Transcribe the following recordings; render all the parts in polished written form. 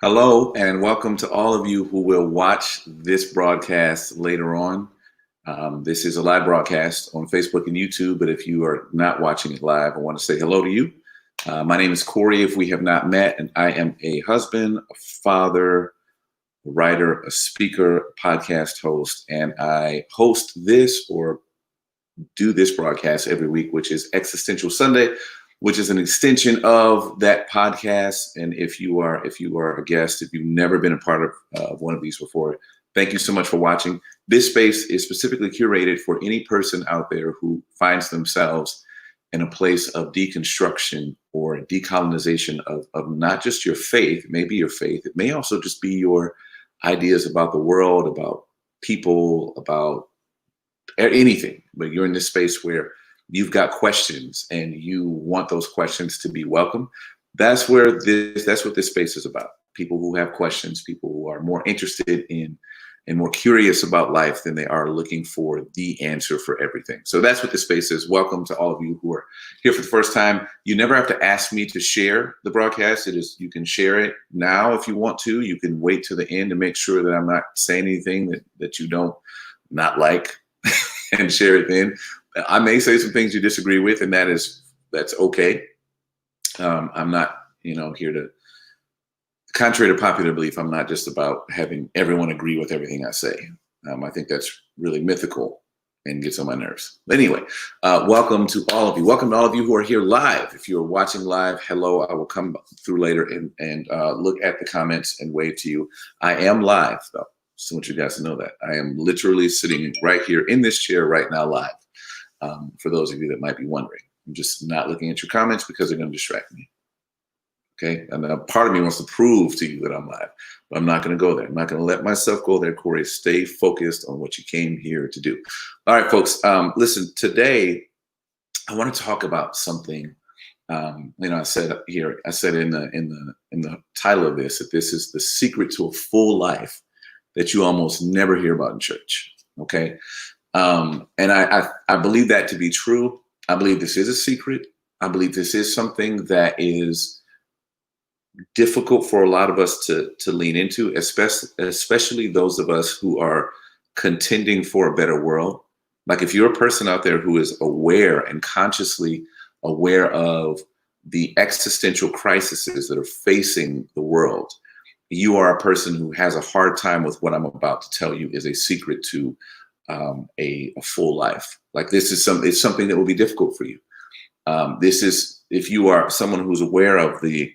Hello, and welcome to all of you who will watch this broadcast later on. This is a live broadcast on Facebook and YouTube, but if you are not watching it live, I want to say hello to you. My name is Corey, if we have not met, and I am a husband, a father, a writer, a speaker, a podcast host, and I host this or do this broadcast every week, which is Existential Sunday, which is an extension of that podcast. And if you are a guest, if you've never been a part of one of these before, thank you so much for watching. This space is specifically curated for any person out there who finds themselves in a place of deconstruction or decolonization of not just your faith, it may be your faith, it may also just be your ideas about the world, about people, about anything, but you're in this space where you've got questions and you want those questions to be welcome. That's what this space is about. People who have questions, people who are more interested in and more curious about life than they are looking for the answer for everything. So that's what this space is. Welcome to all of you who are here for the first time. You never have to ask me to share the broadcast. You can share it now if you want to. You can wait to the end to make sure that I'm not saying anything that you don't not like and share it then. I may say some things you disagree with, and that's okay. I'm not, here to, contrary to popular belief, I'm not just about having everyone agree with everything I say. I think that's really mythical and gets on my nerves. But anyway, welcome to all of you. Welcome to all of you who are here live. If you're watching live, hello. I will come through later and look at the comments and wave to you. I am live, though. Just want you guys to know that. I am literally sitting right here in this chair right now live. For those of you that might be wondering, I'm just not looking at your comments because they're going to distract me. Okay. And a part of me wants to prove to you that I'm live, but I'm not going to go there. I'm not going to let myself go there, Corey. Stay focused on what you came here to do. All right, folks. Listen, today I want to talk about something. I said in the title of this, that this is the secret to a full life that you almost never hear about in church. Okay. And I believe that to be true. I believe this is a secret. I believe this is something that is difficult for a lot of us to lean into, especially those of us who are contending for a better world. Like if you're a person out there who is aware and consciously aware of the existential crises that are facing the world, you are a person who has a hard time with what I'm about to tell you is a secret to a full life. Like this is it's something that will be difficult for you. This is, if you are someone who's aware of the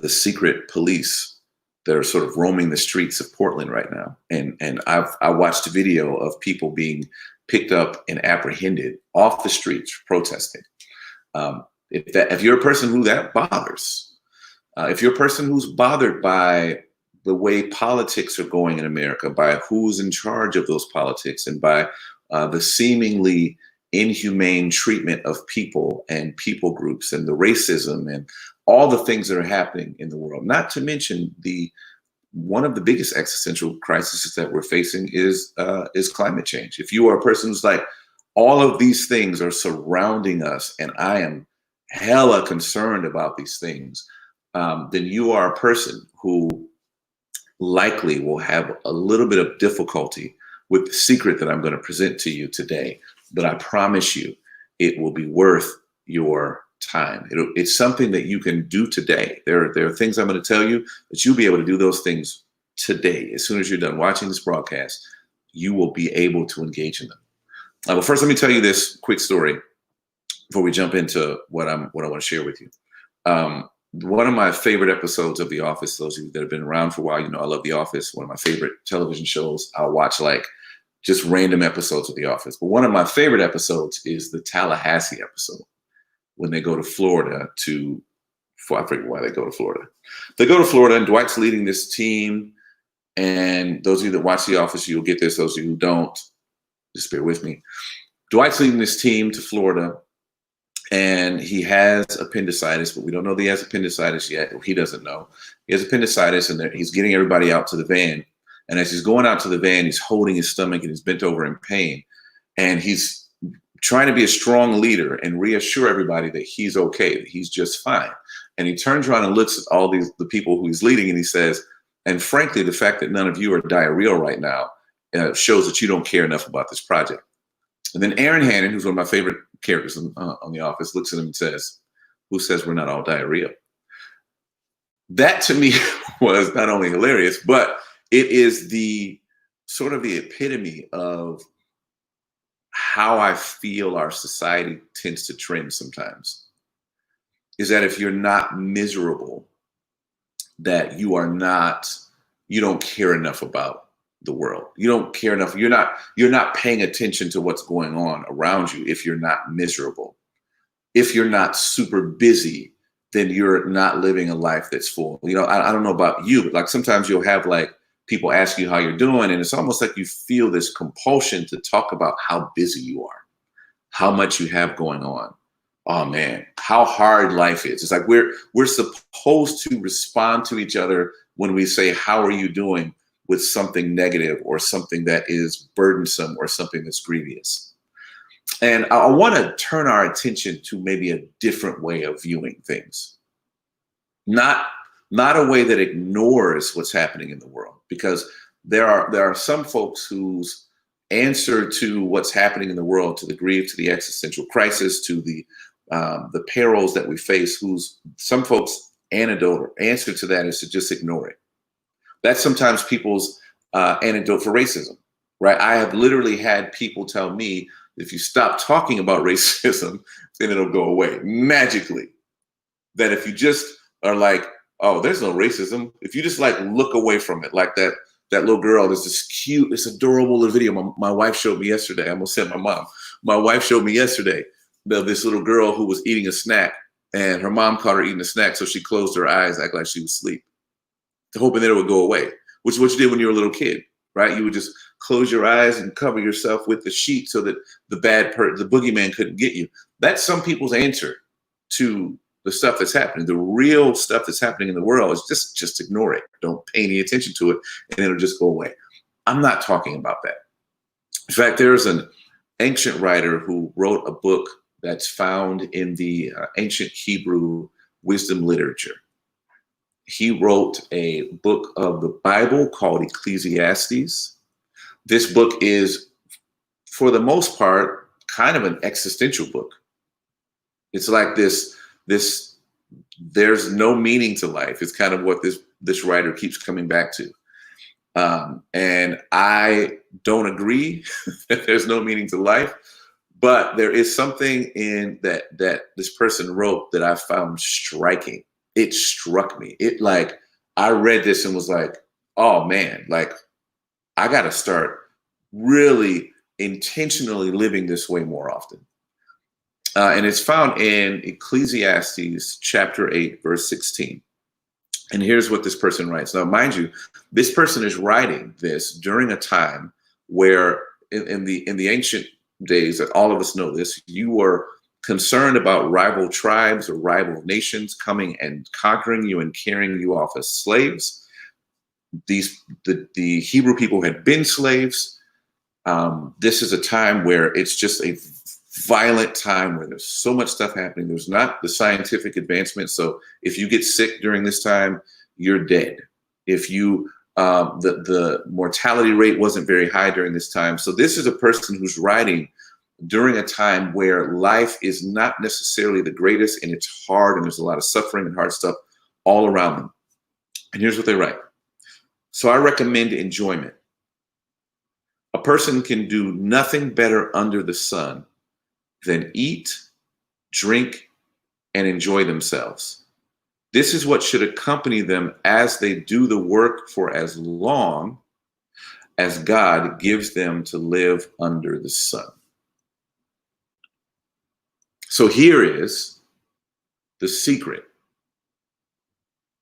secret police that are sort of roaming the streets of Portland right now. And I watched a video of people being picked up and apprehended off the streets protesting. If you're a person who that bothers, if you're a person who's bothered by the way politics are going in America, by who's in charge of those politics, and by the seemingly inhumane treatment of people and people groups and the racism and all the things that are happening in the world, not to mention one of the biggest existential crises that we're facing is climate change. If you are a person who's like, all of these things are surrounding us and I am hella concerned about these things, then you are a person who likely will have a little bit of difficulty with the secret that I'm going to present to you today. But I promise you, it will be worth your time. It's something that you can do today. There are things I'm going to tell you that you'll be able to do those things today. As soon as you're done watching this broadcast, you will be able to engage in them. Well, first, let me tell you this quick story before we jump into what I want to share with you. One of my favorite episodes of The Office, those of you that have been around for a while, I love The Office. One of my favorite television shows. I'll watch like just random episodes of The Office. But one of my favorite episodes is the Tallahassee episode when they go to Florida I forget why they go to Florida. They go to Florida and Dwight's leading this team. And those of you that watch The Office, you'll get this. Those of you who don't, just bear with me. Dwight's leading this team to Florida. And he has appendicitis, but we don't know that he has appendicitis yet. He doesn't know. He has appendicitis, and he's getting everybody out to the van. And as he's going out to the van, he's holding his stomach and he's bent over in pain. And he's trying to be a strong leader and reassure everybody that he's okay, that he's just fine. And he turns around and looks at all the people who he's leading, and he says, and frankly, the fact that none of you are diarrhea right now shows that you don't care enough about this project. And then Aaron Hannon, who's one of my favorite characters on The Office, looks at him and says, who says we're not all diarrhea? That to me was not only hilarious, but it is the sort of the epitome of how I feel our society tends to trend sometimes. Is that if you're not miserable, that you don't care enough about the world. You don't care enough. You're not paying attention to what's going on around you if you're not miserable. If you're not super busy, then you're not living a life that's full. I don't know about you, but like sometimes you'll have like people ask you how you're doing, and it's almost like you feel this compulsion to talk about how busy you are, how much you have going on. Oh man, how hard life is. It's like we're supposed to respond to each other when we say, how are you doing, with something negative or something that is burdensome or something that's grievous. And I want to turn our attention to maybe a different way of viewing things. Not a way that ignores what's happening in the world, because there are some folks whose answer to what's happening in the world, to the grief, to the existential crisis, to the perils that we face, whose some folks' antidote or answer to that is to just ignore it. That's sometimes people's antidote for racism, right? I have literally had people tell me, if you stop talking about racism, then it'll go away magically. That if you just are like, oh, there's no racism, if you just like look away from it, like that little girl, there's this cute, this adorable little video my wife showed me yesterday. I almost said my mom. My wife showed me yesterday this little girl who was eating a snack, and her mom caught her eating a snack, so she closed her eyes, act like she was asleep, hoping that it would go away, which is what you did when you were a little kid, right? You would just close your eyes and cover yourself with the sheet so that the boogeyman couldn't get you. That's some people's answer to the stuff that's happening. The real stuff that's happening in the world is just ignore it. Don't pay any attention to it, and it'll just go away. I'm not talking about that. In fact, there's an ancient writer who wrote a book that's found in the ancient Hebrew wisdom literature. He wrote a book of the Bible called Ecclesiastes. This book is, for the most part, kind of an existential book. It's like this there's no meaning to life. It's kind of what this writer keeps coming back to. And I don't agree that there's no meaning to life, but there is something in that this person wrote that I found striking. It struck me. I read this and was like, oh man, like I got to start really intentionally living this way more often. And it's found in Ecclesiastes chapter 8, verse 16. And here's what this person writes. Now, mind you, this person is writing this during a time where in the ancient days, that all of us know this, you were concerned about rival tribes or rival nations coming and conquering you and carrying you off as slaves. The Hebrew people had been slaves. This is a time where it's just a violent time where there's so much stuff happening. There's not the scientific advancement. So if you get sick during this time, you're dead. If you the mortality rate wasn't very high during this time. So this is a person who's writing during a time where life is not necessarily the greatest, and it's hard, and there's a lot of suffering and hard stuff all around them. And here's what they write. So I recommend enjoyment. A person can do nothing better under the sun than eat, drink, and enjoy themselves. This is what should accompany them as they do the work for as long as God gives them to live under the sun. So here is the secret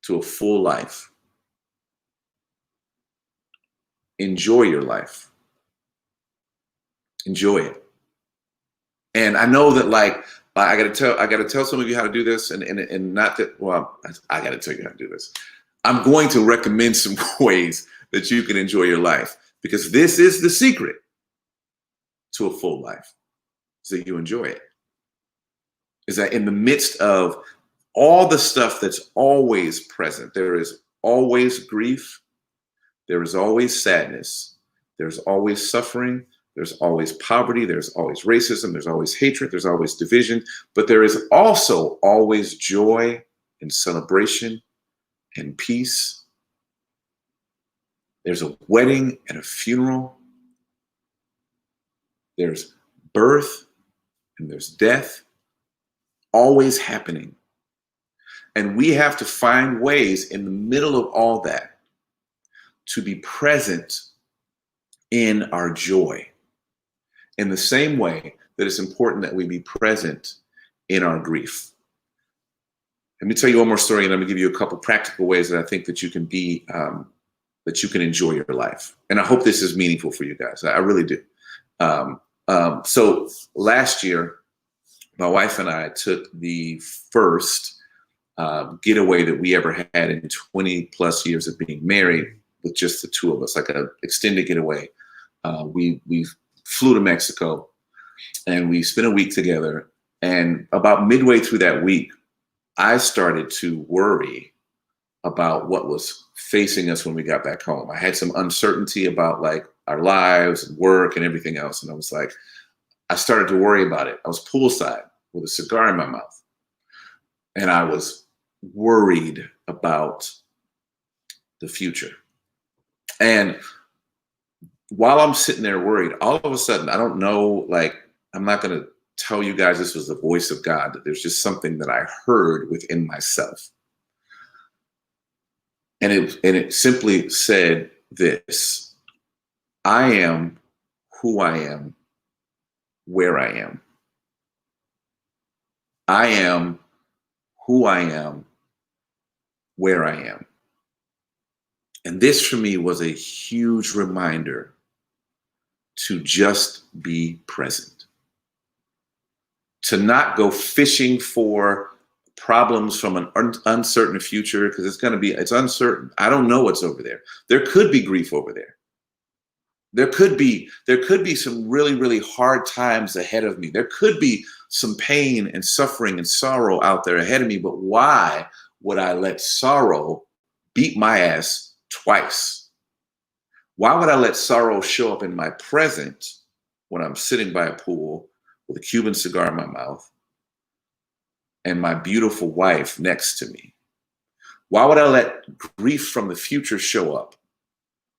to a full life. Enjoy your life. Enjoy it. And I know that, like, I gotta tell some of you how to do this, and not that, well, I gotta tell you how to do this. I'm going to recommend some ways that you can enjoy your life, because this is the secret to a full life, so you enjoy it. Is that in the midst of all the stuff that's always present. There is always grief. There is always sadness. There's always suffering. There's always poverty. There's always racism. There's always hatred. There's always division. But there is also always joy and celebration and peace. There's a wedding and a funeral. There's birth and there's death, always happening. And we have to find ways in the middle of all that to be present in our joy, in the same way that it's important that we be present in our grief. Let me tell you one more story, and I'm gonna give you a couple practical ways that I think that you can be, that you can enjoy your life. And I hope this is meaningful for you guys. I really do. So last year, my wife and I took the first getaway that we ever had in 20 plus years of being married with just the two of us, like an extended getaway. We flew to Mexico and we spent a week together. And about midway through that week, I started to worry about what was facing us when we got back home. I had some uncertainty about like our lives and work and everything else. And I was like, I started to worry about it. I was poolside with a cigar in my mouth. And I was worried about the future. And while I'm sitting there worried, all of a sudden, I don't know, like, I'm not going to tell you guys this was the voice of God, that there's just something that I heard within myself. And it simply said this: I am who I am, where I am. I am who I am, where I am. And this for me was a huge reminder to just be present, to not go fishing for problems from an uncertain future, because it's uncertain. I don't know what's over there. There could be grief over there. There could be some really, really hard times ahead of me. There could be some pain and suffering and sorrow out there ahead of me. But why would I let sorrow beat my ass twice? Why would I let sorrow show up in my present when I'm sitting by a pool with a Cuban cigar in my mouth and my beautiful wife next to me? Why would I let grief from the future show up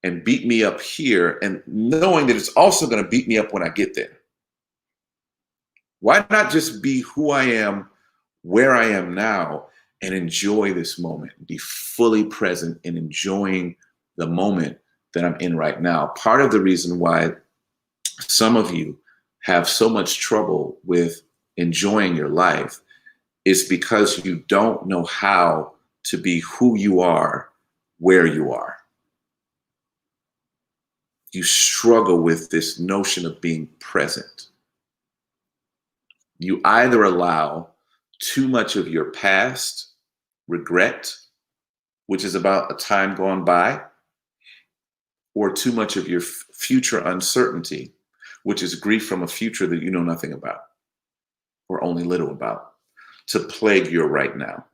and beat me up here, and knowing that it's also going to beat me up when I get there? Why not just be who I am, where I am now, and enjoy this moment, be fully present in enjoying the moment that I'm in right now? Part of the reason why some of you have so much trouble with enjoying your life is because you don't know how to be who you are, where you are. You struggle with this notion of being present. You either allow too much of your past regret, which is about a time gone by, or too much of your future uncertainty, which is grief from a future that you know nothing about or only little about, to plague your right now.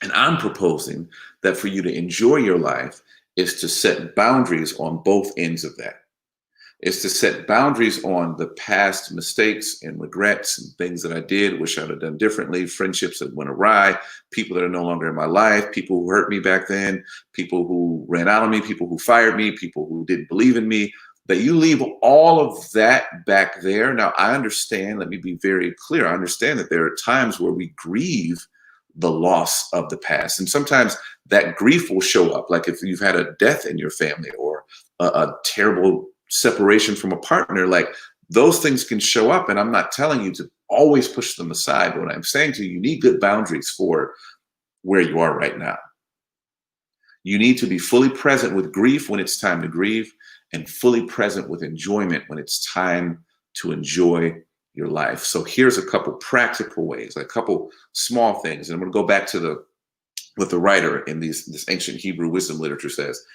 And I'm proposing that for you to enjoy your life is to set boundaries on both ends of that. It's to set boundaries on the past mistakes and regrets and things that I did, wish I'd have done differently, friendships that went awry, people that are no longer in my life, people who hurt me back then, people who ran out on me, people who fired me, people who didn't believe in me, that you leave all of that back there. Now, I understand, let me be very clear, I understand that there are times where we grieve the loss of the past. And sometimes that grief will show up, like if you've had a death in your family or a terrible separation from a partner, like those things can show up. And I'm not telling you to always push them aside, but what I'm saying to you, you need good boundaries for where you are right now. You need to be fully present with grief when it's time to grieve, and fully present with enjoyment when it's time to enjoy your life. So here's a couple practical ways, a couple small things. And I'm going to go back to what the writer in this ancient Hebrew wisdom literature says,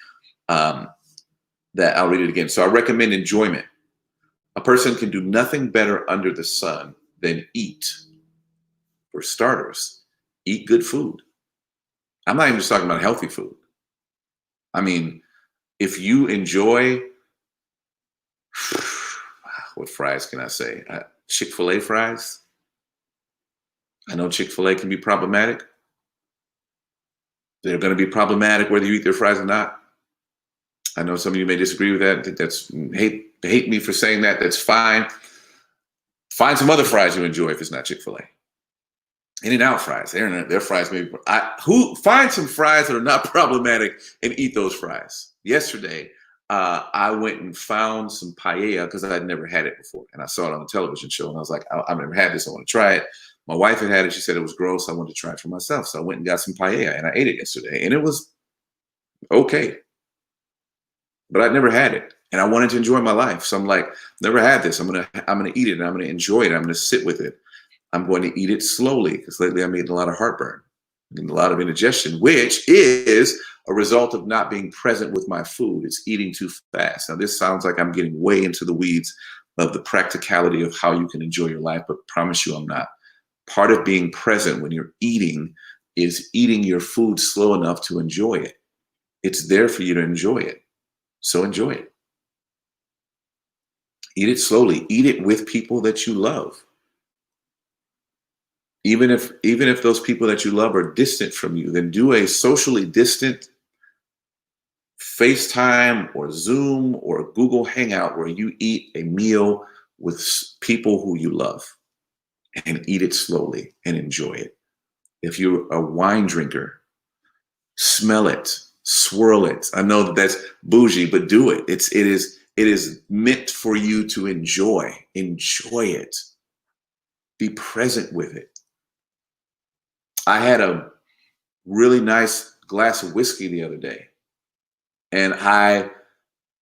that I'll read it again. So I recommend enjoyment. A person can do nothing better under the sun than eat. For starters, Eat good food. I'm not even just talking about healthy food. I mean, if you enjoy, what fries can I say? Chick-fil-A fries. I know Chick-fil-A can be problematic. They're going to be problematic whether you eat their fries or not. I know some of you may disagree with that. That's hate me for saying that. That's fine. Find some other fries you enjoy if it's not Chick-fil-A. In-N-Out fries. Their fries maybe. Find some fries that are not problematic and eat those fries. Yesterday, I went and found some paella because I'd never had it before, and I saw it on a television show, and I was like, I've never had this. I want to try it. My wife had it. She said it was gross. I wanted to try it for myself, so I went and got some paella, and I ate it yesterday, and it was okay, but I'd never had it, and I wanted to enjoy my life. So I'm like, never had this. I'm gonna eat it, and I'm gonna enjoy it. I'm gonna sit with it. I'm going to eat it slowly because lately I'm eating a lot of heartburn and a lot of indigestion, which is a result of not being present with my food. It's eating too fast. Now, this sounds like I'm getting way into the weeds of the practicality of how you can enjoy your life, but promise you I'm not. Part of being present when you're eating is eating your food slow enough to enjoy it. It's there for you to enjoy it. So enjoy it. Eat it slowly. Eat it with people that you love. Even if those people that you love are distant from you, then do a socially distant FaceTime or Zoom or Google Hangout where you eat a meal with people who you love and eat it slowly and enjoy it. If you're a wine drinker, smell it, swirl it. I know that that's bougie, but do it. It is meant for you to enjoy. Enjoy it. Be present with it. I had a really nice glass of whiskey the other day, and I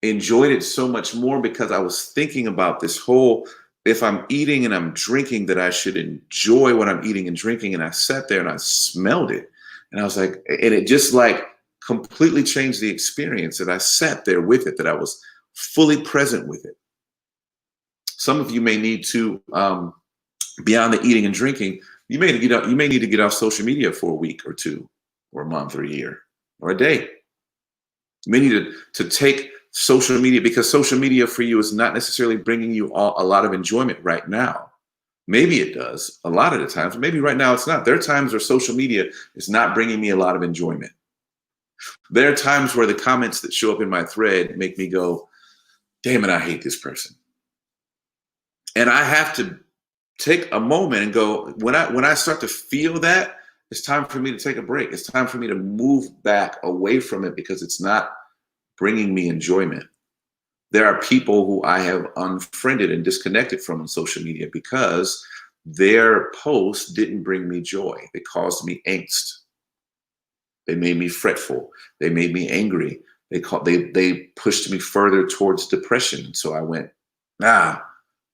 enjoyed it so much more because I was thinking about this whole, if I'm eating and I'm drinking, that I should enjoy what I'm eating and drinking. And I sat there and I smelled it, and I was like, and it just like completely changed the experience, that I sat there with it, that I was fully present with it. Some of you may need to, beyond the eating and drinking, you may need to get off social media for a week or two or a month or a year or a day. You may need to take social media, because social media for you is not necessarily bringing you a lot of enjoyment right now. Maybe it does a lot of the times. Maybe right now it's not. There are times where social media is not bringing me a lot of enjoyment. There are times where the comments that show up in my thread make me go, damn it, I hate this person. And I have to take a moment and go, when I start to feel that, it's time for me to take a break. It's time for me to move back away from it because it's not bringing me enjoyment. There are people who I have unfriended and disconnected from on social media because their posts didn't bring me joy. They caused me angst. They made me fretful. They made me angry. They pushed me further towards depression. So I went,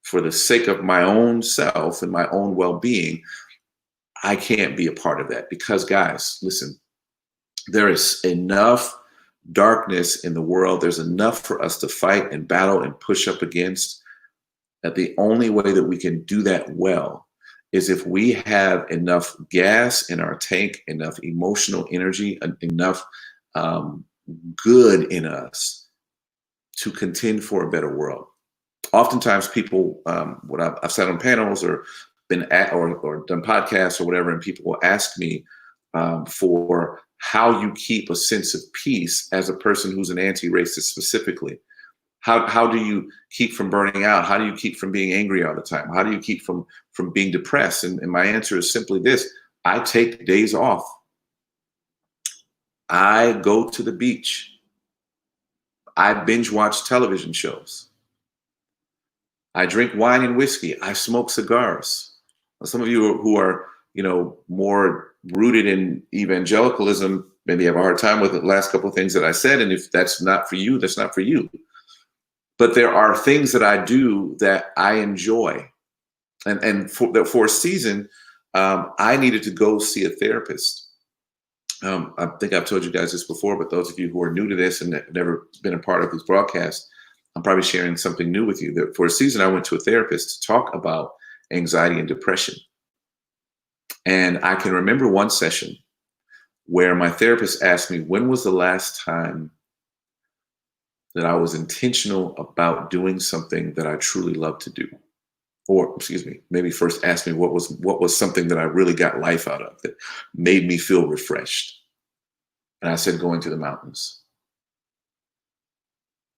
for the sake of my own self and my own well-being, I can't be a part of that. Because guys, listen, there is enough darkness in the world. There's enough for us to fight and battle and push up against, that the only way that we can do that well is if we have enough gas in our tank, enough emotional energy, enough good in us to contend for a better world. Oftentimes people, when I've sat on panels or been at or done podcasts or whatever, and people will ask me for how you keep a sense of peace as a person who's an anti-racist specifically. How do you keep from burning out? How do you keep from being angry all the time? How do you keep from being depressed? And my answer is simply this: I take days off. I go to the beach. I binge watch television shows. I drink wine and whiskey. I smoke cigars. Some of you who are, more rooted in evangelicalism maybe have a hard time with the last couple of things that I said. And if that's not for you, that's not for you. But there are things that I do that I enjoy. And for a season, I needed to go see a therapist. I think I've told you guys this before, but those of you who are new to this and have never been a part of this broadcast, I'm probably sharing something new with you. That for a season, I went to a therapist to talk about anxiety and depression. And I can remember one session where my therapist asked me, when was the last time that I was intentional about doing something that I truly love to do? Or, excuse me, maybe first ask me what was something that I really got life out of, that made me feel refreshed. And I said, going to the mountains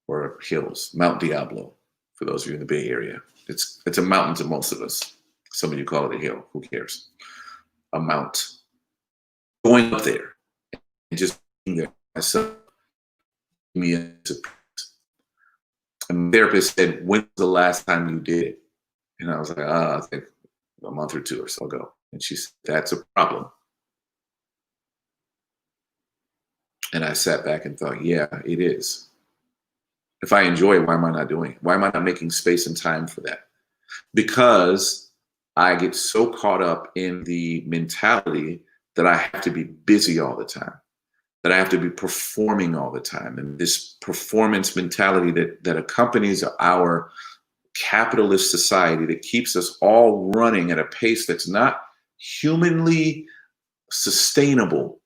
or hills, Mount Diablo, for those of you in the Bay Area. It's a mountain to most of us. Some of you call it a hill. Who cares? A mount. Going up there and just being there myself. And the therapist said, when was the last time you did it? And I was like, I think a month or two or so ago. And she said, that's a problem. And I sat back and thought, yeah, it is. If I enjoy it, why am I not doing it? Why am I not making space and time for that? Because I get so caught up in the mentality that I have to be busy all the time, that I have to be performing all the time. And this performance mentality that accompanies our capitalist society that keeps us all running at a pace that's not humanly sustainable.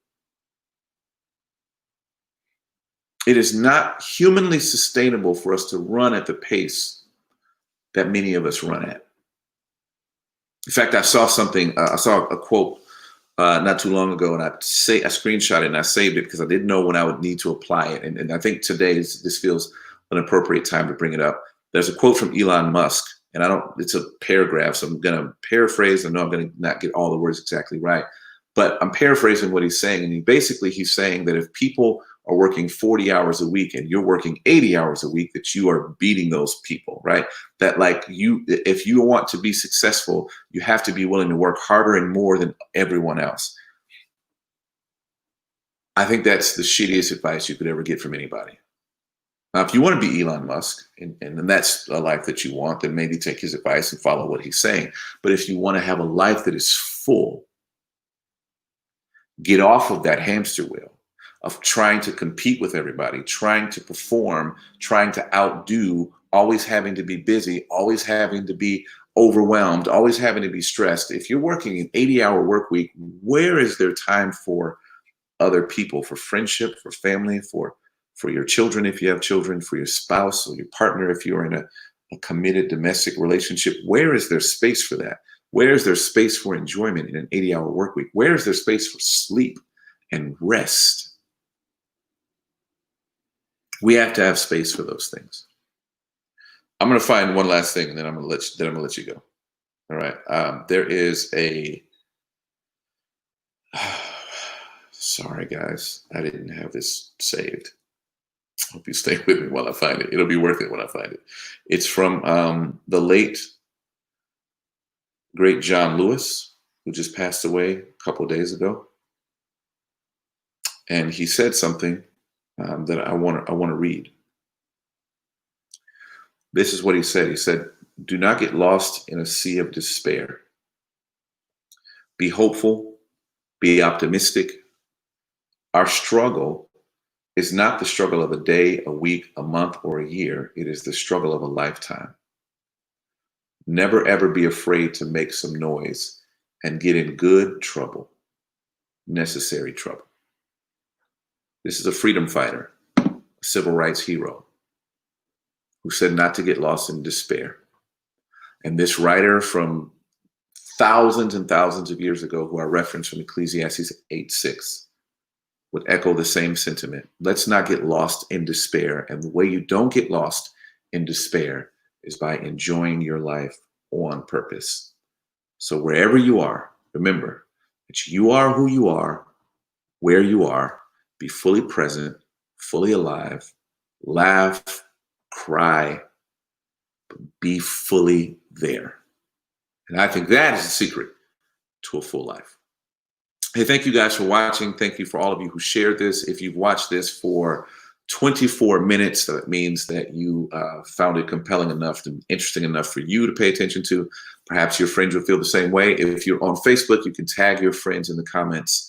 It is not humanly sustainable for us to run at the pace that many of us run at. In fact, I saw something, I saw a quote not too long ago, and I screenshot it and I saved it because I didn't know when I would need to apply it. And I think today this feels an appropriate time to bring it up. There's a quote from Elon Musk, and it's a paragraph, so I'm going to paraphrase. I know I'm going to not get all the words exactly right, but I'm paraphrasing what he's saying. And he's saying that if people are working 40 hours a week and you're working 80 hours a week, that you are beating those people, right? That if you want to be successful, you have to be willing to work harder and more than everyone else. I think that's the shittiest advice you could ever get from anybody. Now, if you want to be Elon Musk and that's a life that you want, then maybe take his advice and follow what he's saying. But if you want to have a life that is full, get off of that hamster wheel of trying to compete with everybody, trying to perform, trying to outdo, always having to be busy, always having to be overwhelmed, always having to be stressed. If you're working an 80-hour work week, where is there time for other people, for friendship, for family, for your children if you have children, for your spouse or your partner if you're in a committed domestic relationship? Where is there space for that? Where is there space for enjoyment in an 80-hour work week? Where is there space for sleep and rest? We have to have space for those things. I'm going to find one last thing, and then I'm going to let you go. All right. There is a. Sorry, guys. I didn't have this saved. Hope you stay with me while I find it. It'll be worth it when I find it. It's from the late, great John Lewis, who just passed away a couple of days ago. And he said something that I want to read. This is what he said. He said, "Do not get lost in a sea of despair. Be hopeful, be optimistic. Our struggle is not the struggle of a day, a week, a month, or a year. It is the struggle of a lifetime. Never ever be afraid to make some noise and get in good trouble, necessary trouble." This is a freedom fighter, a civil rights hero, who said not to get lost in despair. And this writer from thousands and thousands of years ago, who I referenced from Ecclesiastes 8:6, would echo the same sentiment. Let's not get lost in despair. And the way you don't get lost in despair is by enjoying your life on purpose. So wherever you are, remember that you are who you are, where you are. Be fully present, fully alive, laugh, cry, but be fully there. And I think that is the secret to a full life. Hey, thank you guys for watching. Thank you for all of you who shared this. If you've watched this for 24 minutes, that means that you found it compelling enough and interesting enough for you to pay attention to. Perhaps your friends will feel the same way. If you're on Facebook, you can tag your friends in the comments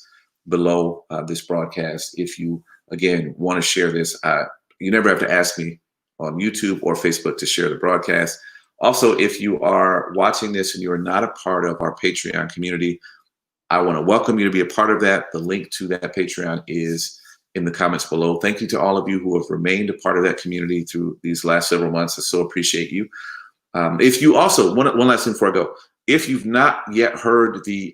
below this broadcast. If you, again, want to share this, you never have to ask me on YouTube or Facebook to share the broadcast. Also, if you are watching this and you are not a part of our Patreon community, I want to welcome you to be a part of that. The link to that Patreon is in the comments below. Thank you to all of you who have remained a part of that community through these last several months. I so appreciate you. If you also, one last thing before I go, if you've not yet heard the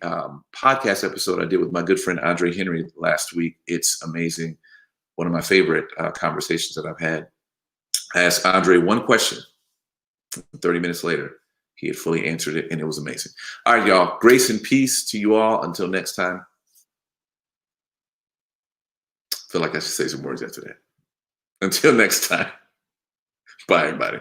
podcast episode I did with my good friend Andre Henry last week, it's amazing. One of my favorite conversations that I've had. I asked Andre one question. 30 minutes later, he had fully answered it, and it was amazing. All right, y'all. Grace and peace to you all. Until next time. I feel like I should say some words after that. Until next time. Bye, everybody.